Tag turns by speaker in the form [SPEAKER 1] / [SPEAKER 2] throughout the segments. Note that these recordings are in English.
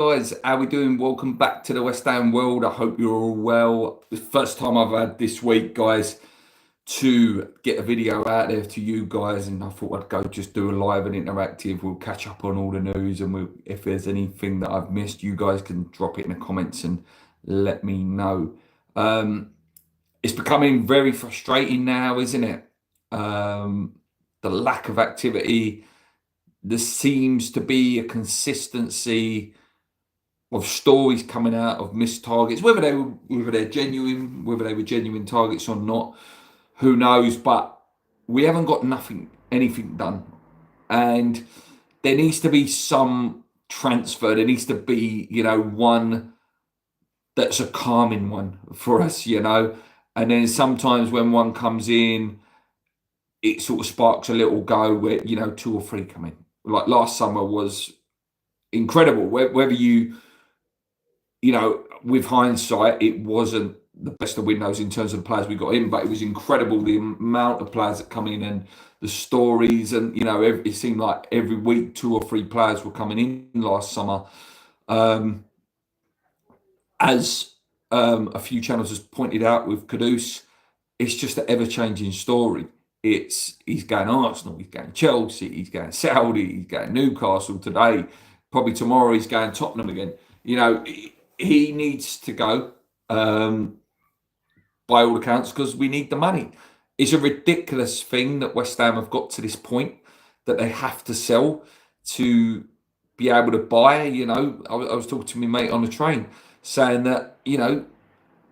[SPEAKER 1] Guys, how we doing? Welcome back to the West Ham world. I hope you're all well. The first time I've had this week, guys, to get a video out there to you guys, and I thought I'd go just do a live and interactive. We'll catch up on all the news, and if there's anything that I've missed, you guys can drop it in the comments and let me know. It's becoming very frustrating now, isn't it? The lack of activity. There seems to be a consistency of stories coming out of missed targets, whether they're genuine, whether they were genuine targets or not, who knows? But we haven't got anything done, and there needs to be some transfer. There needs to be, one that's a calming one for us, And then sometimes when one comes in, it sort of sparks a little go where two or three come in. Like last summer was incredible. Whether with hindsight, it wasn't the best of windows in terms of the players we got in, but it was incredible the amount of players that come in and the stories. And, it seemed like every week, two or three players were coming in last summer. As a few channels has pointed out with Kudus, it's just an ever-changing story. He's going Arsenal, he's going Chelsea, he's going Saudi, he's going Newcastle today. Probably tomorrow he's going Tottenham again. He needs to go, by all accounts, because we need the money. It's a ridiculous thing that West Ham have got to this point that they have to sell to be able to buy. I was talking to my mate on the train saying that,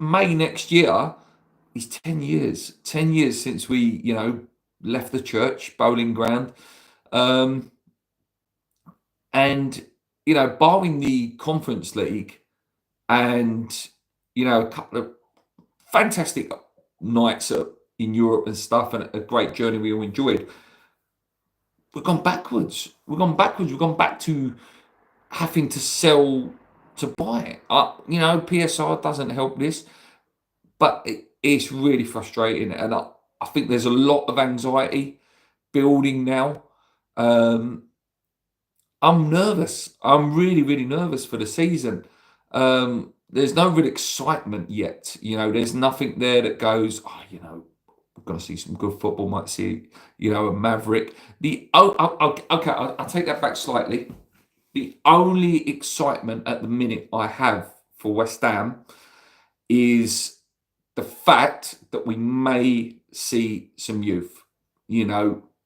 [SPEAKER 1] May next year is 10 years. 10 years since we, left the church bowling ground. And, barring the Conference League, and a couple of fantastic nights in Europe and stuff, and a great journey we all enjoyed, we've gone backwards. We've gone back to having to sell to buy it. PSR doesn't help this, but it's really frustrating, and I think there's a lot of anxiety building now. I'm nervous. I'm really, really nervous for the season. There's no real excitement yet. There's nothing there that goes, we're going to see some good football. Might see, a Maverick. I'll take that back slightly. The only excitement at the minute I have for West Ham is the fact that we may see some youth.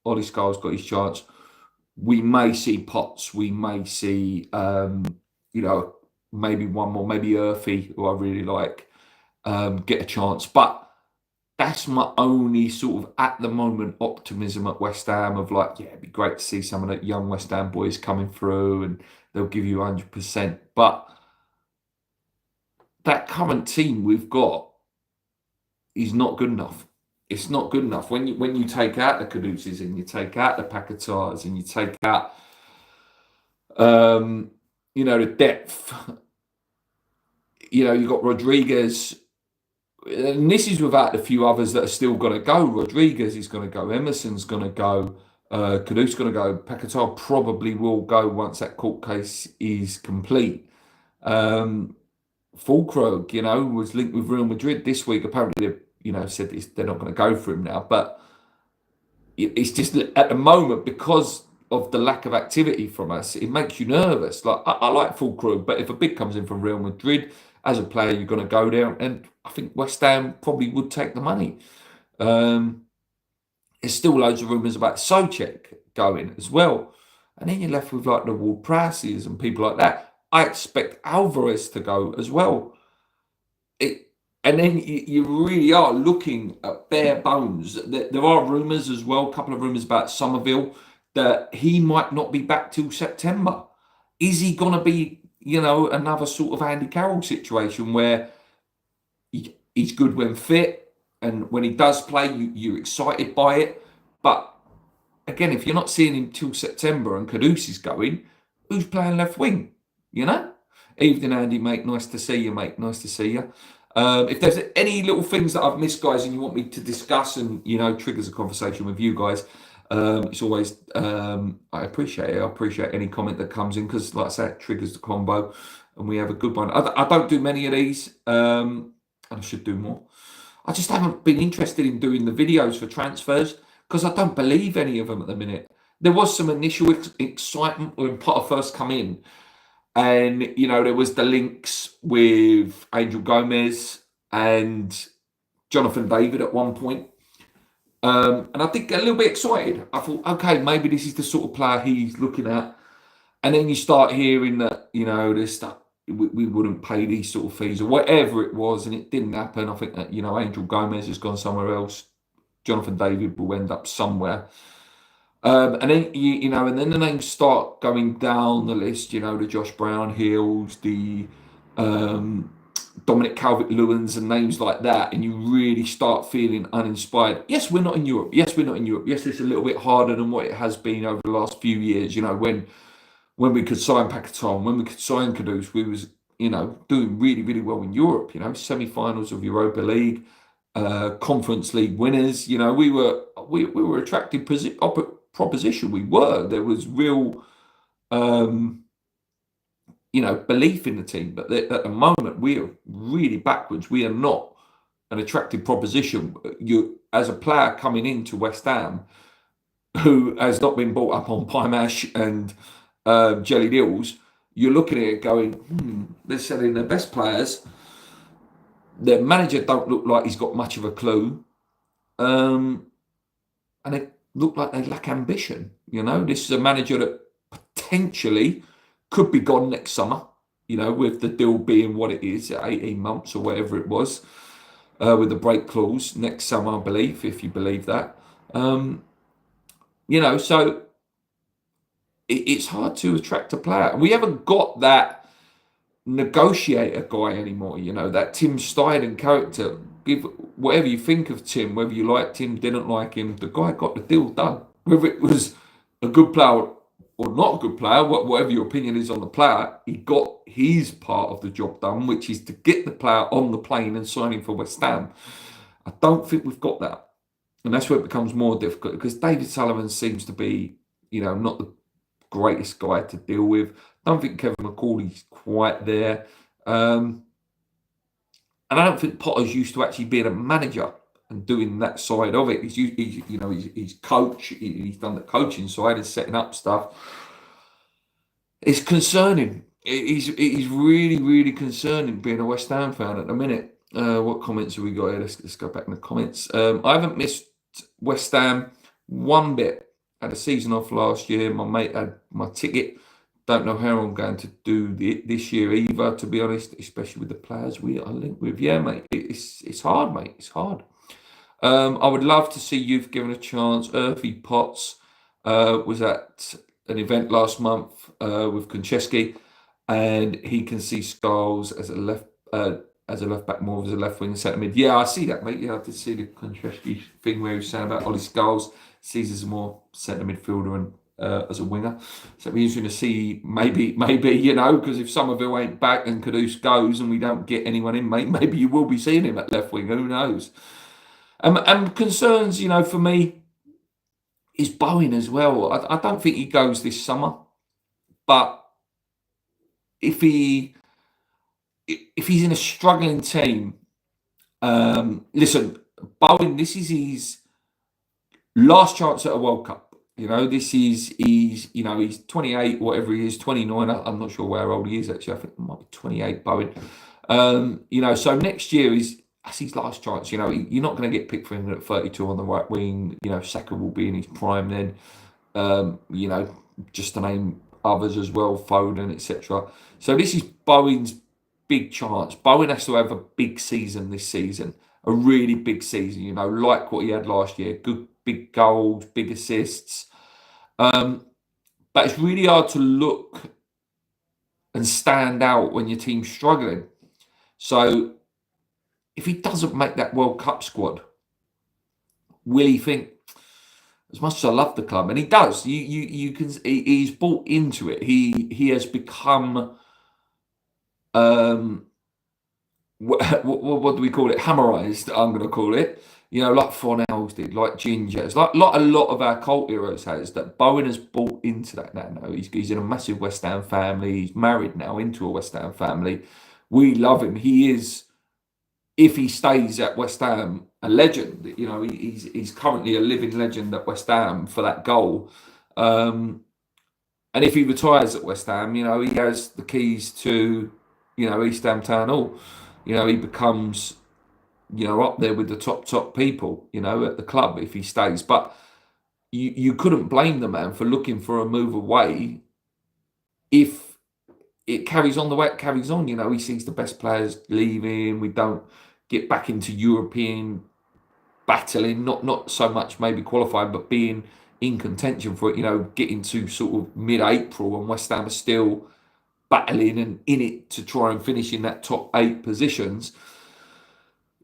[SPEAKER 1] Ollie Scar's got his chance. We may see Potts. We may see, maybe one more, maybe Earthy, who I really like, get a chance. But that's my only sort of, at the moment, optimism at West Ham of it'd be great to see some of the young West Ham boys coming through and they'll give you 100%. But that current team we've got is not good enough. It's not good enough. When you take out the Caduces and you take out the Pacatars and you take out, the depth, you've got Rodriguez, and this is without the few others that are still going to go. Rodriguez is going to go. Emerson's going to go. Kudus going to go. Paquetá probably will go once that court case is complete. Fulkrug, was linked with Real Madrid this week. Apparently, said they're not going to go for him now. But it's just at the moment, because of the lack of activity from us, it makes you nervous. I like Fulkrug, but if a bid comes in from Real Madrid, as a player, you're going to go there, and I think West Ham probably would take the money. There's still loads of rumours about Souček going as well. And then you're left with the Ward-Prowses and people like that. I expect Alvarez to go as well. And then you really are looking at bare bones. There are rumours as well, a couple of rumours about Somerville, that he might not be back till September. Is he going to be, another sort of Andy Carroll situation where he's good when fit, and when he does play, you're excited by it. But again, if you're not seeing him till September and Kudus is going, who's playing left wing? Evening, Andy, mate. Nice to see you, mate. Nice to see you. If there's any little things that I've missed, guys, and you want me to discuss and, triggers a conversation with you guys, It's always, I appreciate it. I appreciate any comment that comes in because, like I said, it triggers the combo and we have a good one. I don't do many of these, and I should do more. I just haven't been interested in doing the videos for transfers because I don't believe any of them at the minute. There was some initial excitement when Potter first come in, and there was the links with Angel Gomez and Jonathan David at one point. And I did get a little bit excited. I thought, okay, maybe this is the sort of player he's looking at. And then you start hearing that, there's stuff, we wouldn't pay these sort of fees or whatever it was, and it didn't happen. I think that, Angel Gomez has gone somewhere else. Jonathan David will end up somewhere. And then, and then the names start going down the list, the Josh Brown Hills, the Dominic Calvert-Lewins and names like that, and you really start feeling uninspired. Yes, we're not in Europe. Yes, we're not in Europe. Yes, it's a little bit harder than what it has been over the last few years. When we could sign Paquetá, when we could sign Kudus, we was doing really, really well in Europe. Semi-finals of Europa League, Conference League winners. We were attractive proposition. There was real. Belief in the team, but at the moment we are really backwards. We are not an attractive proposition. You, as a player coming into West Ham, who has not been brought up on pie mash and jelly deals, you're looking at it going, they're selling their best players. Their manager don't look like he's got much of a clue, and they look like they lack ambition. This is a manager that potentially could be gone next summer, with the deal being what it is, 18 months or whatever it was, with the break clause next summer, I believe, if you believe that. So it's hard to attract a player. We haven't got that negotiator guy anymore, that Tim Steiden character. Give whatever you think of Tim, whether you liked him, didn't like him, the guy got the deal done. Whether it was a good player or not a good player, whatever your opinion is on the player, he got his part of the job done, which is to get the player on the plane and sign him for West Ham. I don't think we've got that. And that's where it becomes more difficult because David Sullivan seems to be, not the greatest guy to deal with. I don't think Kevin McCauley's quite there. And I don't think Potter's used to actually being a manager and doing that side of it. He's coach. He's done the coaching side and setting up stuff. It's concerning. He's really, really concerning being a West Ham fan at the minute. What comments have we got here? Let's go back in the comments. I haven't missed West Ham one bit. Had a season off last year. My mate had my ticket. Don't know how I'm going to do this year either, to be honest, especially with the players we are linked with. Yeah, mate, it's hard, mate. It's hard. I would love to see you've given a chance. Earthy Potts was at an event last month with Konchesky, and he can see Skulls as a left back, more as a left wing centre mid. Yeah, I see that, mate. Yeah, I did see the Konchesky thing where he was saying about Ollie Skulls. Sees as a more centre midfielder and as a winger. So it'll be interesting to see, maybe, because if Somerville ain't back and Kudus goes and we don't get anyone in, mate, maybe you will be seeing him at left wing. Who knows? And concerns, for me, is Bowen as well. I don't think he goes this summer, but if he's in a struggling team, listen, Bowen, this is his last chance at a World Cup. He's 28, whatever he is, 29. I'm not sure where old he is actually. I think it might be 28, Bowen. So next year that's his last chance. You're not going to get picked for him at 32 on the right wing. Saka will be in his prime then. Just to name others as well, Foden, etc. So this is Bowen's big chance. Bowen has to have a big season this season, a really big season. Like what he had last year. Good, big goals, big assists. But it's really hard to look and stand out when your team's struggling. So if he doesn't make that World Cup squad, will he think, as much as I love the club, and he does, you can, he's bought into it. He has become, what do we call it? Hammerized, I'm going to call it. you know, like Fornells did, like Gingers, like a lot of our cult heroes has, that Bowen has bought into that now. No, he's in a massive West Ham family. He's married now into a West Ham family. We love him. He is, if he stays at West Ham, a legend. You know, he's currently a living legend at West Ham for that goal. And if he retires at West Ham, you know, he has the keys to, you know, East Ham Town Hall. You know, he becomes, you know, up there with the top people, you know, at the club if he stays. But you couldn't blame the man for looking for a move away if it carries on the way it carries on. You know, he sees the best players leaving. We don't get back into European battling, not so much maybe qualifying, but being in contention for it, you know, getting to sort of mid-April and West Ham are still battling and in it to try and finish in that top 8 positions.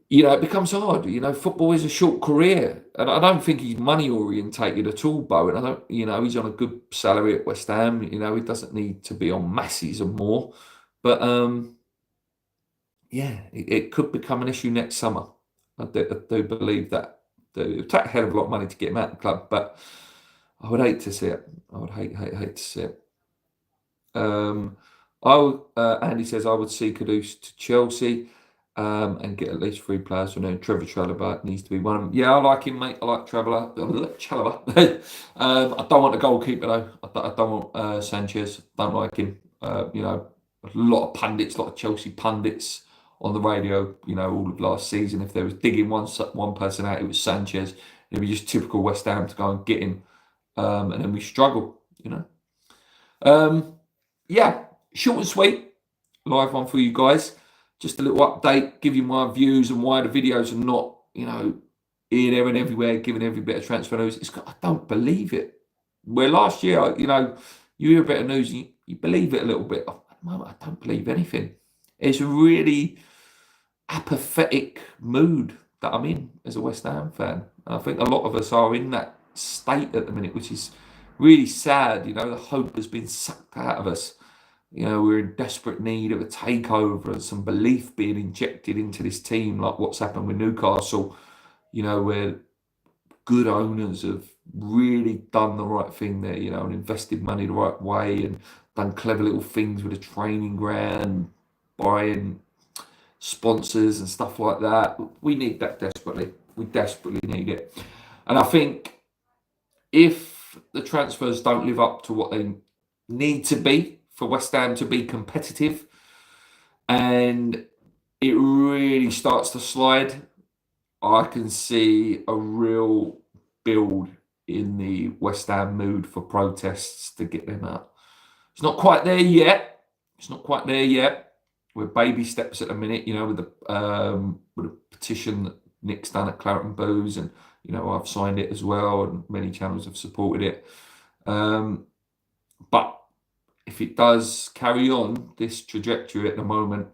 [SPEAKER 1] You know, it becomes hard. You know, football is a short career, and I don't think he's money orientated at all, Bowen. I don't, you know, he's on a good salary at West Ham. You know, he doesn't need to be on masses and more, but yeah, it could become an issue next summer. I do believe that. It would take a hell of a lot of money to get him out of the club, but I would hate to see it. I would hate to see it. Andy says I would see Kudus to Chelsea and get at least 3 players from there. Trevor Chalobah needs to be one of them. Yeah, I like him, mate. I like Chalobah. I don't want a goalkeeper though. I don't want Sanchez. Don't like him. You know, a lot of pundits, a lot of Chelsea pundits on the radio, you know, all of last season, if there was digging one person out, it was Sanchez. It was just typical West Ham to go and get him. And then we struggle, you know. Yeah, short and sweet, live one for you guys. Just a little update, give you my views and why the videos are not, you know, here, there and everywhere, giving every bit of transfer news. I don't believe it. Where last year, you know, you hear a bit of news, you believe it a little bit. At the moment, I don't believe anything. It's a really apathetic mood that I'm in as a West Ham fan. And I think a lot of us are in that state at the minute, which is really sad. You know, the hope has been sucked out of us. You know, we're in desperate need of a takeover and some belief being injected into this team, like what's happened with Newcastle, you know, where good owners have really done the right thing there, you know, and invested money the right way and done clever little things with a training ground, buying sponsors and stuff like that. We need that desperately. We desperately need it. And I think if the transfers don't live up to what they need to be for West Ham to be competitive, and it really starts to slide, I can see a real build in the West Ham mood for protests to get them out. It's not quite there yet. We're baby steps at the minute, you know, with the petition that Nick's done at Claret and Booze, and you know, I've signed it as well, and many channels have supported it. But if it does carry on this trajectory at the moment,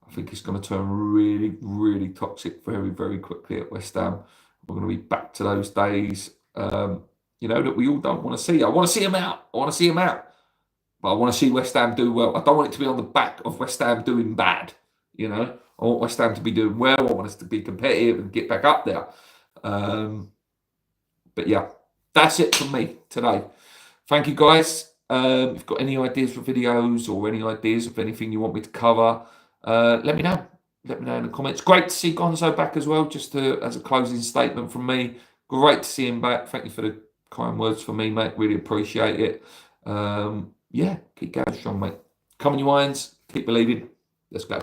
[SPEAKER 1] I think it's going to turn really, really toxic very, very quickly at West Ham. We're going to be back to those days, you know, that we all don't want to see. I want to see them out. But I want to see West Ham do well. I don't want it to be on the back of West Ham doing bad, you know. I want West Ham to be doing well. I want us to be competitive and get back up there. But yeah, that's it from me today. Thank you, guys. If you've got any ideas for videos or any ideas of anything you want me to cover, let me know. Let me know in the comments. Great to see Gonzo back as well, just as a closing statement from me. Great to see him back. Thank you for the kind words for me, mate. Really appreciate it. Yeah, keep going strong, mate. Come on, you irons. Keep believing. Let's go.